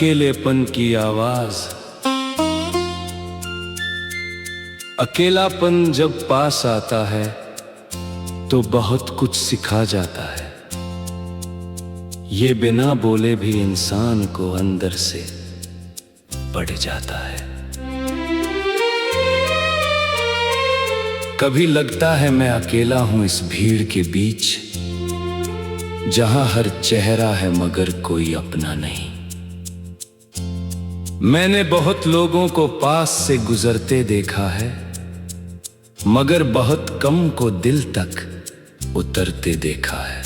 अकेलेपन की आवाज। अकेलापन जब पास आता है तो बहुत कुछ सिखा जाता है। ये बिना बोले भी इंसान को अंदर से बढ़ जाता है। कभी लगता है मैं अकेला हूं इस भीड़ के बीच, जहां हर चेहरा है मगर कोई अपना नहीं। मैंने बहुत लोगों को पास से गुजरते देखा है, मगर बहुत कम को दिल तक उतरते देखा है।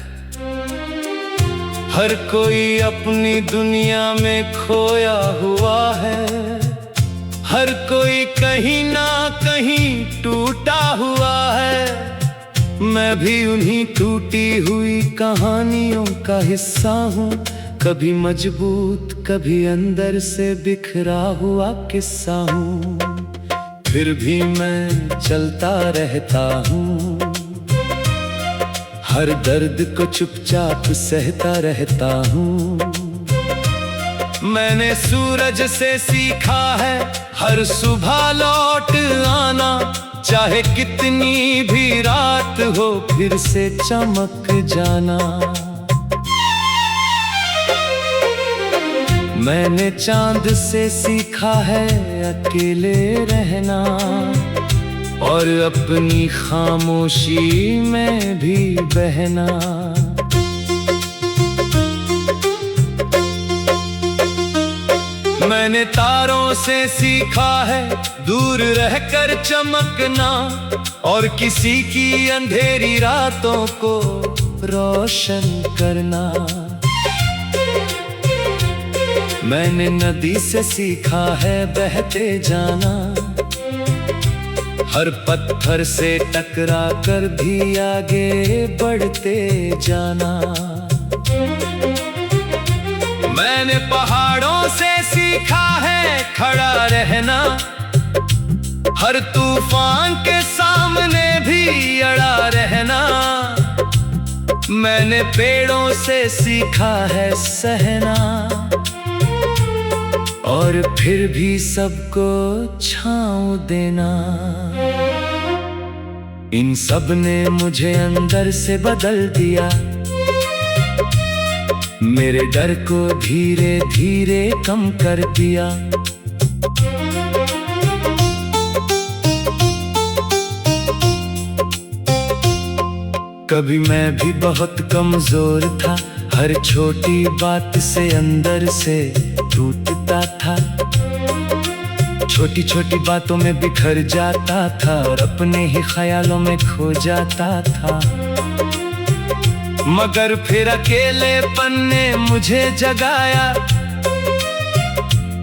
हर कोई अपनी दुनिया में खोया हुआ है, हर कोई कहीं ना कहीं टूटा हुआ है। मैं भी उन्हीं टूटी हुई कहानियों का हिस्सा हूँ, कभी मजबूत कभी अंदर से बिखरा हुआ किस्सा हूँ। फिर भी मैं चलता रहता हूँ, हर दर्द को चुपचाप सहता रहता हूँ। मैंने सूरज से सीखा है हर सुबह लौट आना, चाहे कितनी भी रात हो फिर से चमक जाना। मैंने चांद से सीखा है अकेले रहना, और अपनी खामोशी में भी बहना। मैंने तारों से सीखा है दूर रहकर चमकना, और किसी की अंधेरी रातों को रोशन करना। मैंने नदी से सीखा है बहते जाना, हर पत्थर से टकरा कर भी आगे बढ़ते जाना। मैंने पहाड़ों से सीखा है खड़ा रहना, हर तूफान के सामने भी अड़ा रहना। मैंने पेड़ों से सीखा है सहना, और फिर भी सबको छांव देना। इन सब ने मुझे अंदर से बदल दिया, मेरे डर को धीरे धीरे कम कर दिया। कभी मैं भी बहुत कमजोर था, हर छोटी बात से अंदर से टूटता था। छोटी छोटी बातों में बिखर जाता था, और अपने ही ख्यालों में खो जाता था। मगर फिर अकेलेपन ने मुझे जगाया,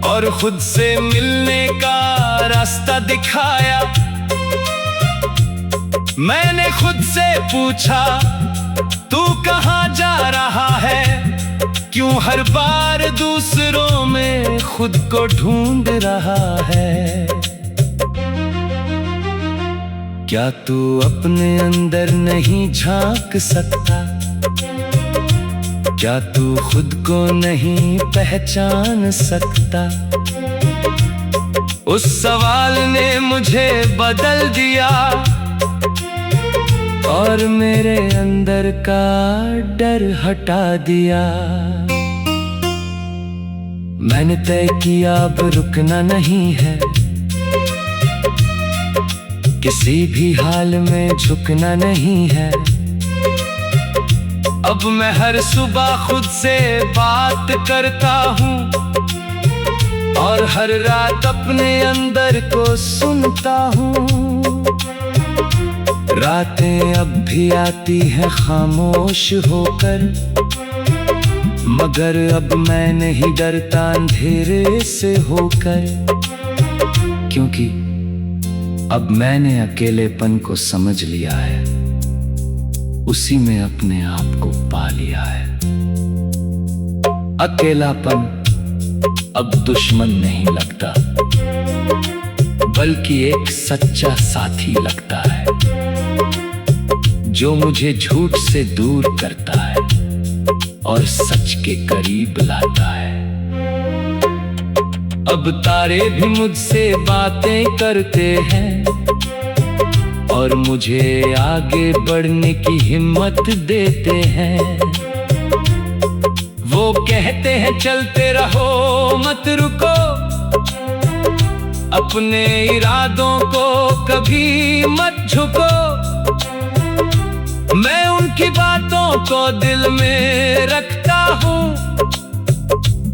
और खुद से मिलने का रास्ता दिखाया। मैंने खुद से पूछा तू कहाँ जा रहा है, क्यों हर बार दूसरों में खुद को ढूंढ रहा है। क्या तू अपने अंदर नहीं झांक सकता, क्या तू खुद को नहीं पहचान सकता। उस सवाल ने मुझे बदल दिया, और मेरे अंदर का डर हटा दिया। मैंने तय किया अब रुकना नहीं है, किसी भी हाल में झुकना नहीं है। अब मैं हर सुबह खुद से बात करता हूँ, और हर रात अपने अंदर को सुनता हूँ। रातें अब भी आती हैं खामोश होकर, मगर अब मैं नहीं डरता अंधेरे से होकर। क्योंकि अब मैंने अकेलेपन को समझ लिया है, उसी में अपने आप को पा लिया है। अकेलापन अब दुश्मन नहीं लगता, बल्कि एक सच्चा साथी लगता है, जो मुझे झूठ से दूर करता है और सच के करीब लाता है। अब तारे भी मुझसे बातें करते हैं और मुझे आगे बढ़ने की हिम्मत देते हैं। वो कहते हैं चलते रहो मत रुको, अपने इरादों को कभी मत झुको। मैं उनकी बातों को दिल में रखता हूँ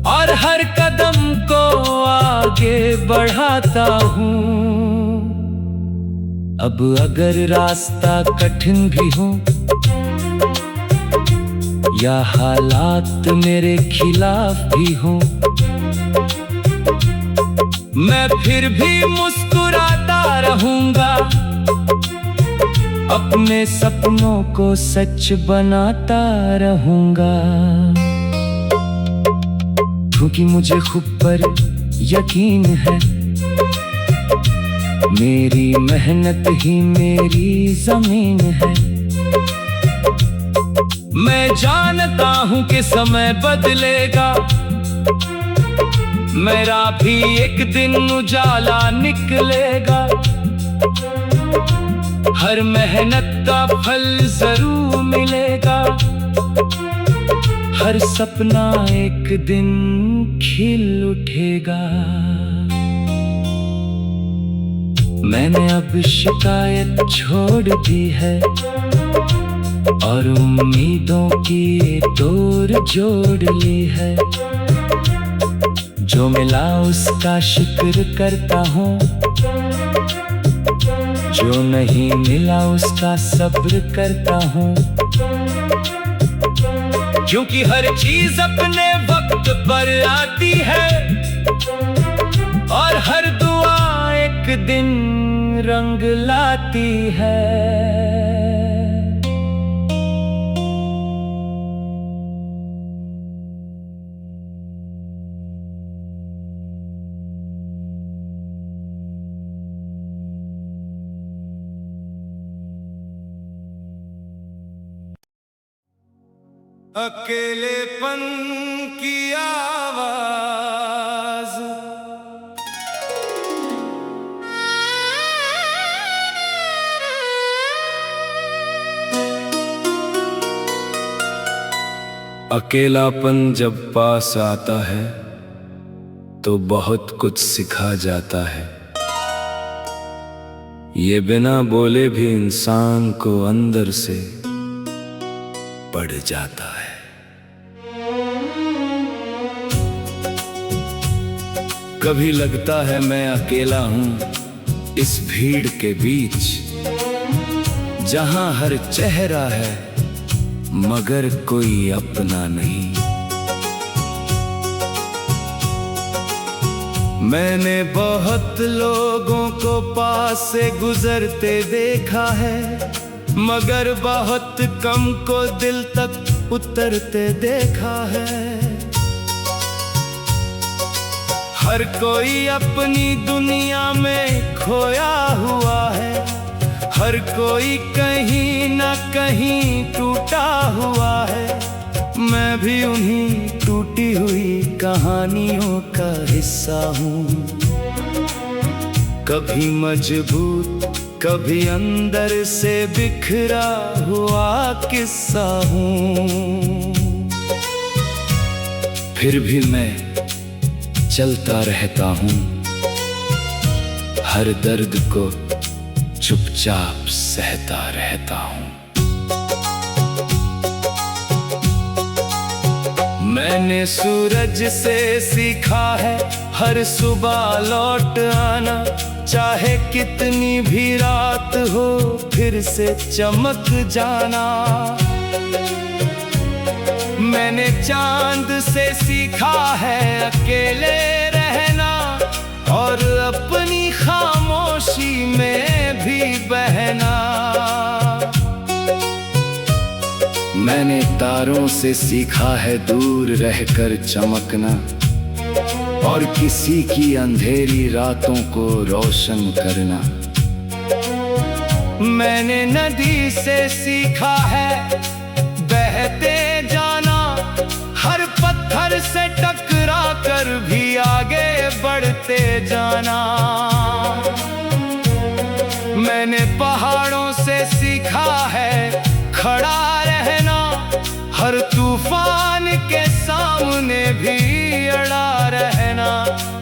और हर कदम को आगे बढ़ाता हूँ। अब अगर रास्ता कठिन भी हो या हालात मेरे खिलाफ भी हो, मैं फिर भी मुस्कुराता रहूंगा, अपने सपनों को सच बनाता रहूंगा। क्योंकि मुझे खुद पर यकीन है, मेरी मेहनत ही मेरी जमीन है। मैं जानता हूं कि समय बदलेगा, मेरा भी एक दिन उजाला निकलेगा। हर मेहनत का फल जरूर मिलेगा, हर सपना एक दिन खिल उठेगा। मैंने अब शिकायत छोड़ दी है और उम्मीदों की डोर जोड़ ली है। जो मिला उसका शुक्र करता हूँ, जो नहीं मिला उसका सब्र करता हूँ। क्योंकि हर चीज अपने वक्त पर आती है और हर दुआ एक दिन रंग लाती है। अकेलेपन की आवाज, अकेलापन जब पास आता है तो बहुत कुछ सिखा जाता है। ये बिना बोले भी इंसान को अंदर से पड़ जाता है। कभी लगता है मैं अकेला हूँ इस भीड़ के बीच, जहां हर चेहरा है मगर कोई अपना नहीं। मैंने बहुत लोगों को पास से गुजरते देखा है, मगर बहुत कम को दिल तक उतरते देखा है। हर कोई अपनी दुनिया में खोया हुआ है, हर कोई कहीं ना कहीं टूटा हुआ है। मैं भी उन्हीं टूटी हुई कहानियों का हिस्सा हूँ। कभी मजबूत, कभी अंदर से बिखरा हुआ किस्सा हूँ। फिर भी मैं चलता रहता हूँ, हर दर्द को चुपचाप सहता रहता हूँ। मैंने सूरज से सीखा है हर सुबह लौट आना, चाहे कितनी भी रात हो फिर से चमक जाना। मैंने चांद से सीखा है अकेले रहना और अपनी खामोशी में भी बहना। मैंने तारों से सीखा है दूर रहकर चमकना और किसी की अंधेरी रातों को रोशन करना। मैंने नदी से सीखा है बहते जाना, हर पत्थर से टकरा कर भी आगे बढ़ते जाना। मैंने पहाड़ों से सीखा है खड़ा रहना, हर तूफान के सामने भी अड़ा रहना।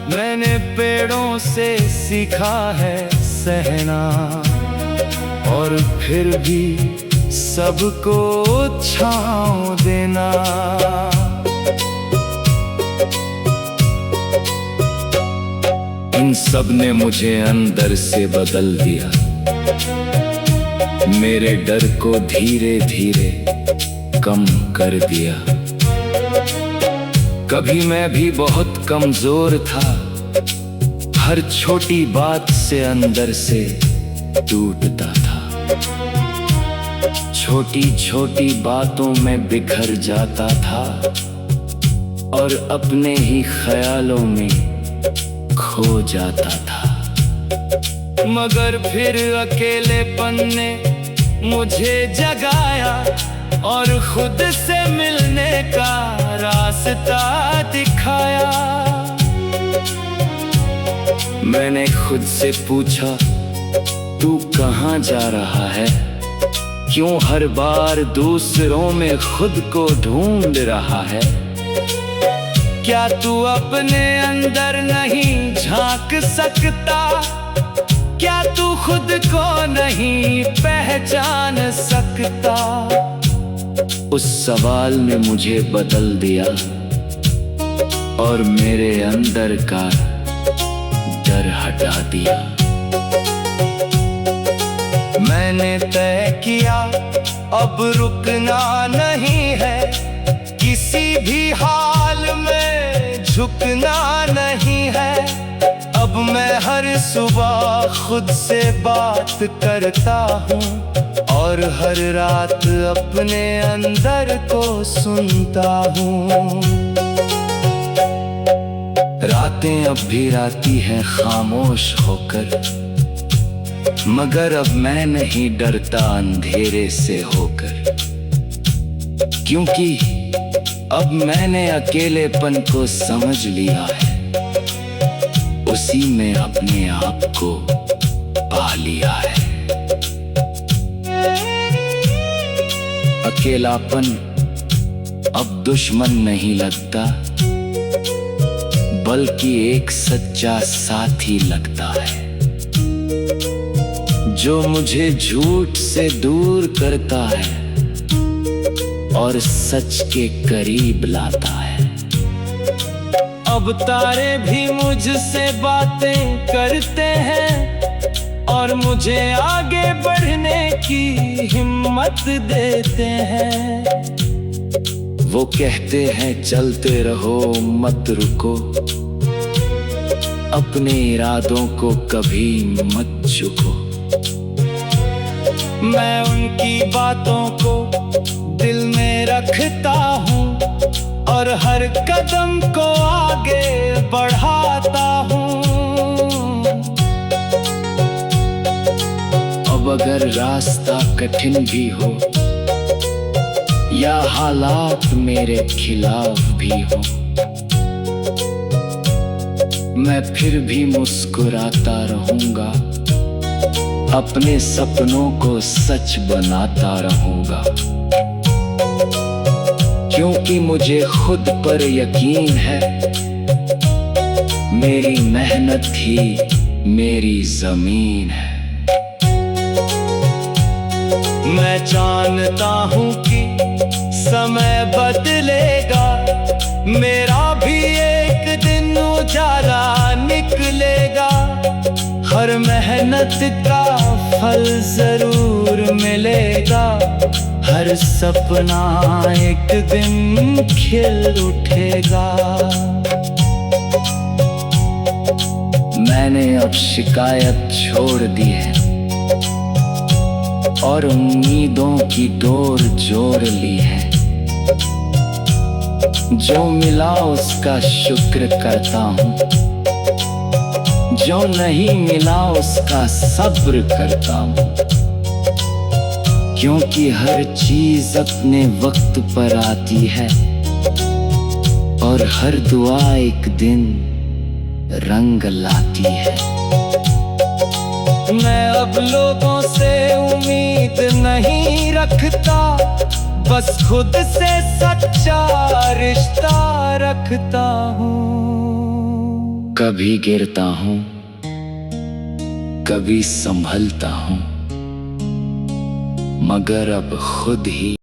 मैंने पेड़ों से सीखा है सहना, और फिर भी सबको छांव देना। इन सब ने मुझे अंदर से बदल दिया, मेरे डर को धीरे धीरे कम कर दिया। कभी मैं भी बहुत कमजोर था, हर छोटी बात से अंदर से टूटता था। छोटी छोटी बातों में बिखर जाता था और अपने ही ख्यालों में खो जाता था। मगर फिर अकेलेपन ने मुझे जगाया और खुद से मिलने का रास्ता दिखाया। मैंने खुद से पूछा, तू कहाँ जा रहा है? क्यों हर बार दूसरों में खुद को ढूंढ रहा है? क्या तू अपने अंदर नहीं झांक सकता? क्या तू खुद को नहीं पहचान सकता? उस सवाल ने मुझे बदल दिया और मेरे अंदर का डर हटा दिया। मैंने तय किया अब रुकना नहीं है, किसी भी हाल में झुकना नहीं है। अब मैं हर सुबह खुद से बात करता हूँ और हर रात अपने अंदर को सुनता हूँ। रातें अब भी राती हैं खामोश होकर, मगर अब मैं नहीं डरता अंधेरे से होकर, क्योंकि अब मैंने अकेलेपन को समझ लिया है, उसी में अपने आप को पा लिया है। अकेलापन अब दुश्मन नहीं लगता, बल्कि एक सच्चा साथी लगता है, जो मुझे झूठ से दूर करता है और सच के करीब लाता है। अब तारे भी मुझसे बातें करते हैं और मुझे आगे बढ़ने की हिम्मत देते हैं। वो कहते हैं चलते रहो मत रुको, अपने इरादों को कभी मत झुको। मैं उनकी बातों को दिल में रखता हूँ और हर कदम को आगे बढ़ाता हूँ। अब अगर रास्ता कठिन भी हो या हालात मेरे खिलाफ भी हो, मैं फिर भी मुस्कुराता रहूंगा, अपने सपनों को सच बनाता रहूंगा। क्योंकि मुझे खुद पर यकीन है, मेरी मेहनत ही मेरी जमीन है। मैं जानता हूँ कि समय बदलेगा, मेरा भी एक दिन उजाला निकलेगा। हर मेहनत का फल जरूर मिलेगा, हर सपना एक दिन खिल उठेगा। मैंने अब शिकायत छोड़ दी है और उम्मीदों की डोर जोड़ ली है। जो मिला उसका शुक्र करता हूँ, जो नहीं मिला उसका सब्र करता हूँ। क्योंकि हर चीज अपने वक्त पर आती है और और हर दुआ एक दिन रंग लाती है। मैं अब लोगों से उम्मीद नहीं रखता, बस खुद से सच्चा रिश्ता रखता हूँ। कभी गिरता हूँ, कभी संभलता हूँ, मगर अब खुद ही